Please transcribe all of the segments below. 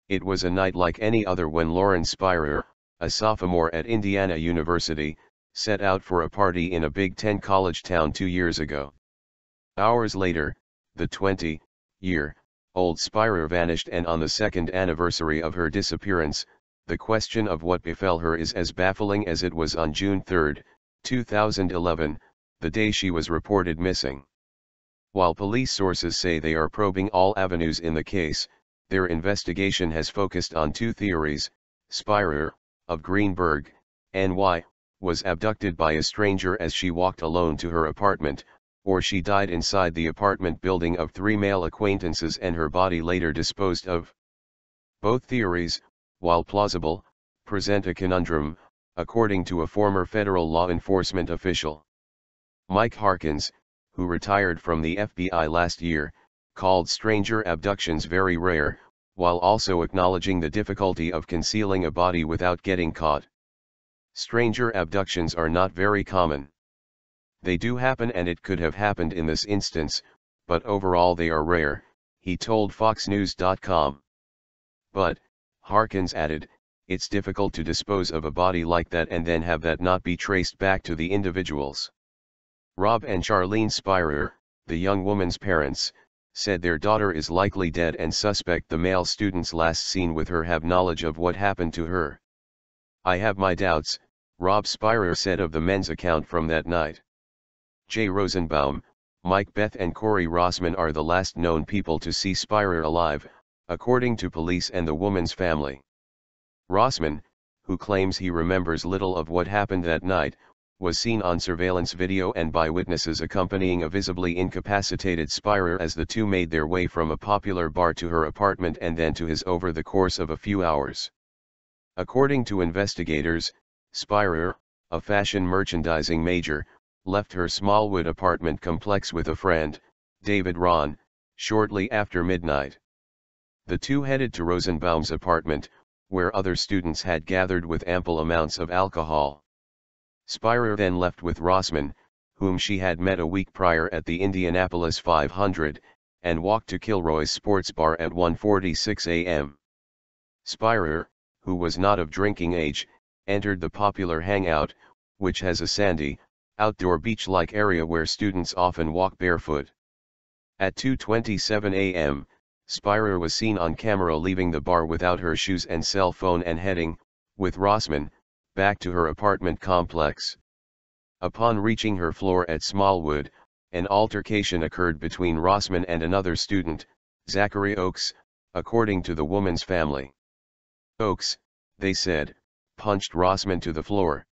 It was a night like any other when Lauren Spierer, a sophomore at Indiana University, set out for a party in a Big Ten college town 2 years ago. Hours later, the 20-year-old Spierer vanished, and on the second anniversary of her disappearance, the question of what befell her is as baffling as it was on June 3, 2011, the day she was reported missing. While police sources say they are probing all avenues in the case, their investigation has focused on two theories: Spierer, of Greenburgh, NY, was abducted by a stranger as she walked alone to her apartment, or she died inside the apartment building of 3 male acquaintances and her body later disposed of. Both theories, while plausible, present a conundrum, according to a former federal law enforcement official. Mike Harkins, who retired from the FBI last year, called stranger abductions very rare, while also acknowledging the difficulty of concealing a body without getting caught. Stranger abductions are not very common. They do happen, and it could have happened in this instance, but overall they are rare, he told FoxNews.com. But, Harkins added, it's difficult to dispose of a body like that and then have that not be traced back to the individuals. Rob and Charlene Spierer, the young woman's parents, said their daughter is likely dead and suspect the male students last seen with her have knowledge of what happened to her. I have my doubts, Rob Spierer said of the men's account from that night. Jay Rosenbaum, Mike Beth and Corey Rossman are the last known people to see Spierer alive, according to police and the woman's family. Rossman, who claims he remembers little of what happened that night, was seen on surveillance video and by witnesses accompanying a visibly incapacitated Spierer as the two made their way from a popular bar to her apartment and then to his over the course of a few hours. According to investigators, Spierer, a fashion merchandising major, left her Smallwood apartment complex with a friend, David Ron, shortly after midnight. The two headed to Rosenbaum's apartment, where other students had gathered with ample amounts of alcohol. Spierer then left with Rossman, whom she had met a week prior at the Indianapolis 500, and walked to Kilroy's sports bar at 1:46 a.m. Spierer, who was not of drinking age, entered the popular hangout, which has a sandy, outdoor beach-like area where students often walk barefoot. At 2:27 a.m., Spierer was seen on camera leaving the bar without her shoes and cell phone and heading, with Rossman, back to her apartment complex. Upon reaching her floor at Smallwood, an altercation occurred between Rossman and another student, Zachary Oakes, according to the woman's family. Oakes, they said, punched Rossman to the floor.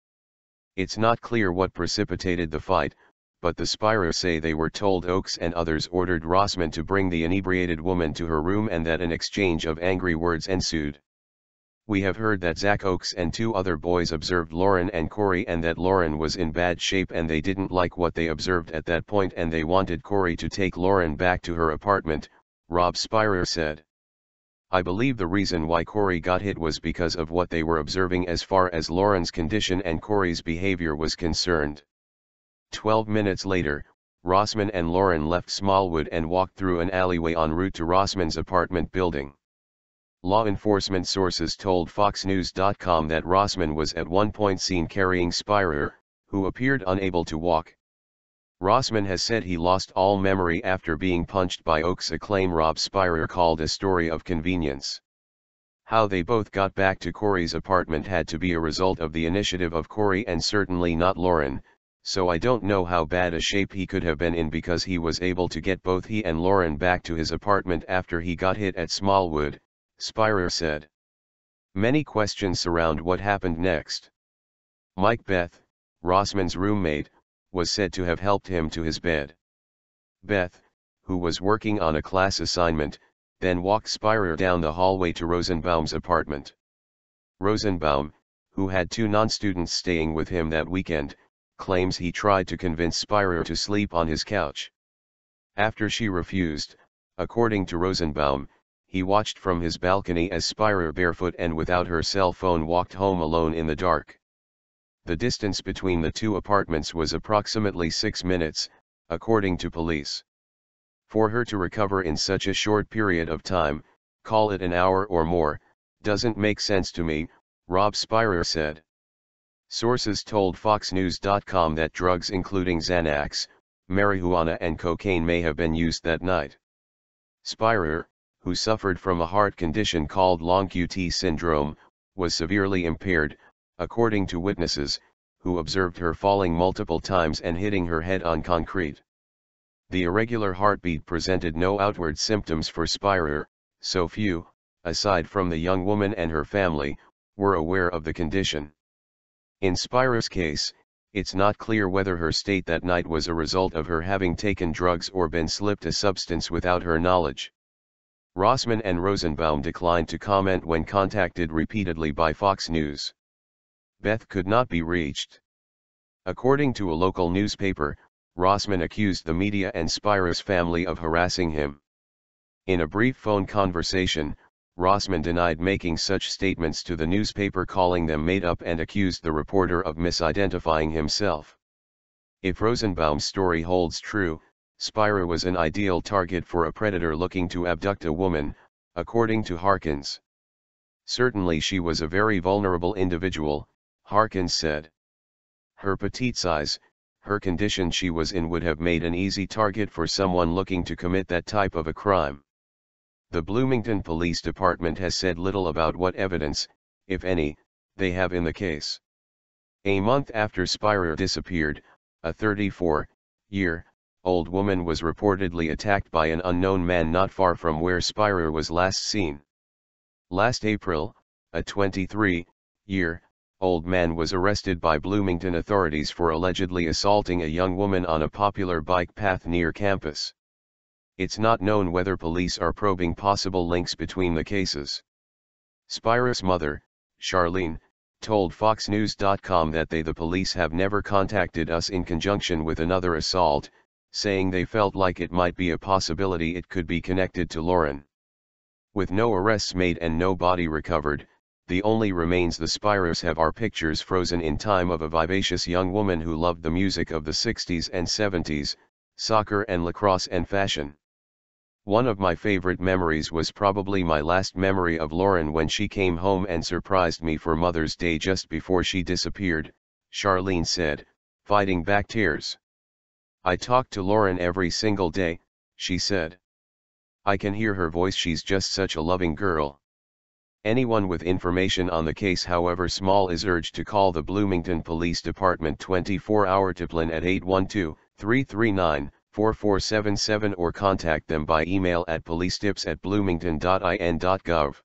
It's not clear what precipitated the fight, but the Spierer say they were told Oakes and others ordered Rossman to bring the inebriated woman to her room and that an exchange of angry words ensued. We have heard that Zach Oakes and 2 other boys observed Lauren and Corey and that Lauren was in bad shape and they didn't like what they observed at that point and they wanted Corey to take Lauren back to her apartment, Rob Spierer said. I believe the reason why Corey got hit was because of what they were observing as far as Lauren's condition and Corey's behavior was concerned. 12 minutes later, Rossman and Lauren left Smallwood and walked through an alleyway en route to Rossman's apartment building. Law enforcement sources told FoxNews.com that Rossman was at one point seen carrying Spierer, who appeared unable to walk. Rossman has said he lost all memory after being punched by Oakes, a claim Rob Spierer called a story of convenience. How they both got back to Corey's apartment had to be a result of the initiative of Corey and certainly not Lauren, so I don't know how bad a shape he could have been in because he was able to get both he and Lauren back to his apartment after he got hit at Smallwood, Spierer said. Many questions surround what happened next. Mike Beth, Rossman's roommate, was said to have helped him to his bed. Beth, who was working on a class assignment, then walked Spierer down the hallway to Rosenbaum's apartment. Rosenbaum, who had 2 non-students staying with him that weekend, claims he tried to convince Spierer to sleep on his couch. After she refused, according to Rosenbaum, he watched from his balcony as Spierer barefoot and without her cell phone walked home alone in the dark. The distance between the 2 apartments was approximately 6 minutes, according to police. For her to recover in such a short period of time, call it an hour or more, Doesn't make sense to me, Rob Spierer said. Sources told FoxNews.com that drugs including Xanax, marijuana and cocaine may have been used that night. Spierer, who suffered from a heart condition called long QT syndrome, was severely impaired, according to witnesses, who observed her falling multiple times and hitting her head on concrete. The irregular heartbeat presented no outward symptoms for Spierer, so few, aside from the young woman and her family, were aware of the condition. In Spierer's case, it's not clear whether her state that night was a result of her having taken drugs or been slipped a substance without her knowledge. Rossman and Rosenbaum declined to comment when contacted repeatedly by Fox News. Beth could not be reached. According to a local newspaper, Rossman accused the media and Spierer's family of harassing him. In a brief phone conversation, Rossman denied making such statements to the newspaper, calling them made up, and accused the reporter of misidentifying himself. If Rosenbaum's story holds true, Spierer was an ideal target for a predator looking to abduct a woman, according to Harkins. Certainly she was a very vulnerable individual, Harkins said. Her petite size, her condition she was in would have made an easy target for someone looking to commit that type of a crime. The Bloomington Police Department has said little about what evidence, if any, they have in the case. A month after Spierer disappeared, a 34-year-old woman was reportedly attacked by an unknown man not far from where Spierer was last seen. Last April, a 23-year-old man was arrested by Bloomington authorities for allegedly assaulting a young woman on a popular bike path near campus. It's not known whether police are probing possible links between the cases. Spierer's mother, Charlene, told FoxNews.com that the police have never contacted us in conjunction with another assault, saying they felt like it might be a possibility it could be connected to Lauren. With no arrests made and no body recovered, the only remains the Spierers have are pictures frozen in time of a vivacious young woman who loved the music of the 60s and 70s, soccer and lacrosse and fashion. One of my favorite memories was probably my last memory of Lauren when she came home and surprised me for Mother's Day just before she disappeared, Charlene said, fighting back tears. I talk to Lauren every single day, she said. I can hear her voice, she's just such a loving girl. Anyone with information on the case, however small, is urged to call the Bloomington Police Department 24-hour tipline at 812-339-4477 or contact them by email at policetips@bloomington.in.gov.